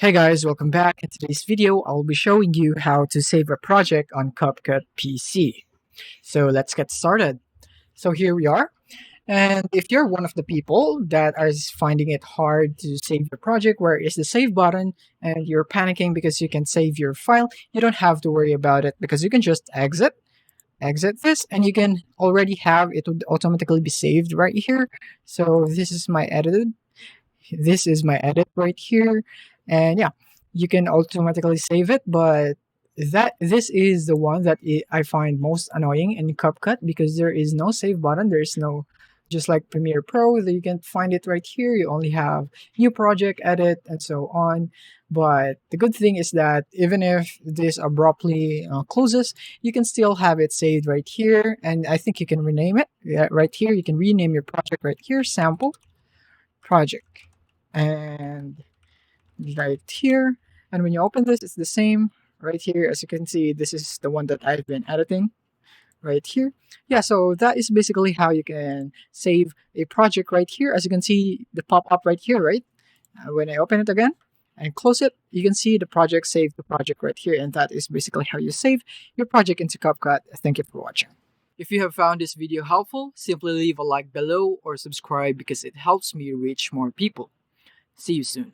Hey guys, welcome back. In today's video, I'll be showing you how to save a project on CapCut PC. So let's get started. So here we are. And if you're one of the people that are finding it hard to save your project, where is the save button, and you're panicking because you can save your file, you don't have to worry about it because you can just exit this, and you can already have it would automatically be saved right here. So this is my edit right here, and yeah, you can automatically save it. But this is the one that I find most annoying in CapCut because there is no save button. There is no, just like Premiere Pro, that you can find it right here. You only have new project, edit, and so on. But the good thing is that even if this abruptly closes, you can still have it saved right here, and I think you can rename it. Yeah, right here you can rename your project right here, sample project, and right here. And when you open this, it's the same right here. As you can see, this is the one that I've been editing right here. Yeah, so that is basically how you can save a project right here. As you can see, the pop-up right here, right? When I open it again and close it, you can see the project save the project right here. And that is basically how you save your project into CapCut. Thank you for watching. If you have found this video helpful, simply leave a like below or subscribe because it helps me reach more people. See you soon.